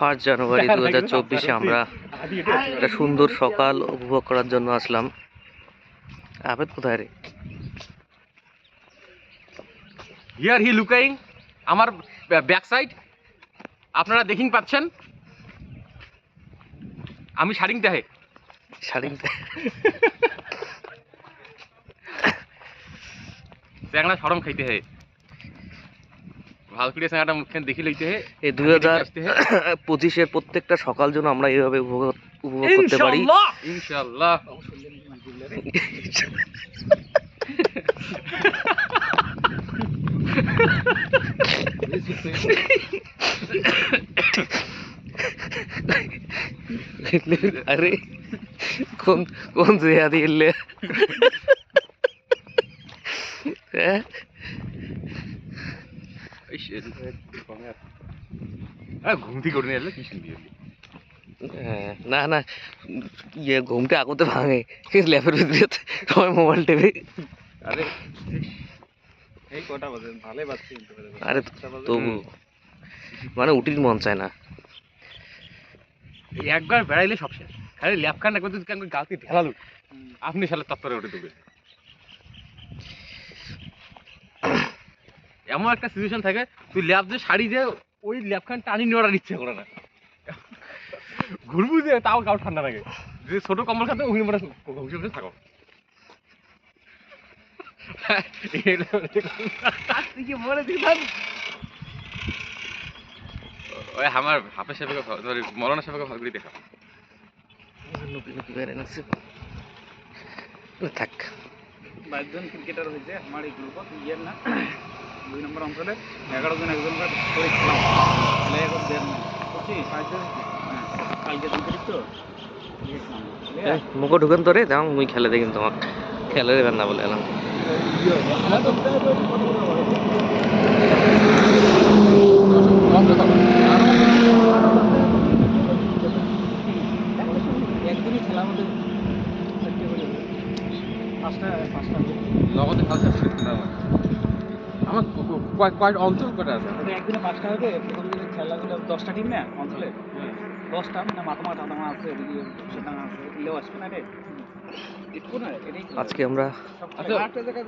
First January 2024 আমরা একটা সুন্দর সকাল উপভোগ করার জন্য আসলাম। আবেদ কোথায় রে? হিয়ার হি লুকিং আমার ব্যাক সাইড আপনারা দেখিং পাচ্ছেন। আমি শাড়িং দেহে চ্যাংড়া সরম খাইতে হে ভাল করে চ্যাংড়াটা মুখখান দেখি লইতে হে। এই 2025-এর প্রত্যেকটা সকাল যেন আমরা এইভাবে উপভোগ করতে পারি ইনশাআল্লাহ। अरे कौन से याद इल्ले ঘুমতি করে নিয়ে এলে কি শুনবি? না না ইয়ে ঘুমটা আগতে ভাঙে ল্যাপের ভিতরে সবাই মোবাইল টেপে। আরে এই কটা বাজে? ভালোই বাজছে। আরে তবু মানে উঠির মন চায় না। একবার বেড়াইলে সব শেষ। খালি ল্যাপ খান একবার যদি গালতে ঢেলালো আপনি সালে তত্তরে উঠে দেবে। এমন একটা সিচুয়েশন থাকে তুই ল্যাপ যে শাড়ি যে ওই ল্যাপ খান টানি নেওয়ার ইচ্ছে করে না, ঘুরবু যে তাও গাও ঠান্ডা লাগে। যে ছোট কম্বল খাতে ওই মনে ঘুষে থাকো। ওই আমার হাফের সাপেকে মরণের সাপেকে ভাগ করে দেখা থাক। 22 জন ক্রিকেটার হয়েছে আমার এই গ্রুপত ইয়ের না 2 নম্বর অঞ্চলে 11 জন একজন করে খেলাম এখন দেন না বুঝছি 5 জন কালকে দিন করিস তো মুখো ঢুকেন তোরে দাও মুই খেলে দেখিন তোমাক খেলে দেবেন না বলে এলাম। একদিনই খেলার মধ্যে নগদে খাওয়া আমার কয়েক অঞ্চল কটা আছে। একদিনে 5টা হবে। প্রথম দিনে খেলাগুলো 10টা টিম না অঞ্চলে 10টা মানে মাতামা টাতামা আছে এদিকে সেটাঙ্গা আছে ইলেও আসবে না রে। আজকে আমরা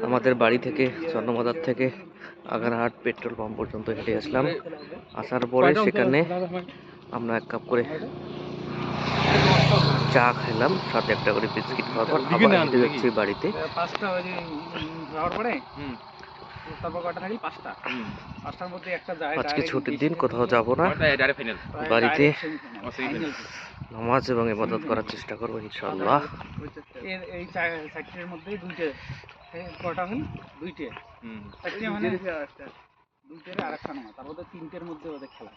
আমাদের বাড়ি থেকে চন্দ্রমাদার থেকে আগারহাট পেট্রোল পাম্প পর্যন্ত হেঁটে আসলাম। আসার পরে সেখানে আমরা 1 কাপ করে চা খেলাম, সাথে একটা করে বিস্কিট খাওয়ার পর আবার হেঁটে যাচ্ছি বাড়িতে। 5টা বাজে যাওয়ার পরে তারপর কটা থাকি 5টা 5টার মধ্যে একটা যায়। আজকে ছুটির দিন, কোথাও যাব না, বাড়িতে নামাজ এবং ইবাদত করার চেষ্টা করবো ইনশাআল্লাহ। এই 4টার মধ্যে 2টে কটা হল 2টে 4টে মানে 2টের আর একটা না তারপর 3টের মধ্যে ওদের খেলা।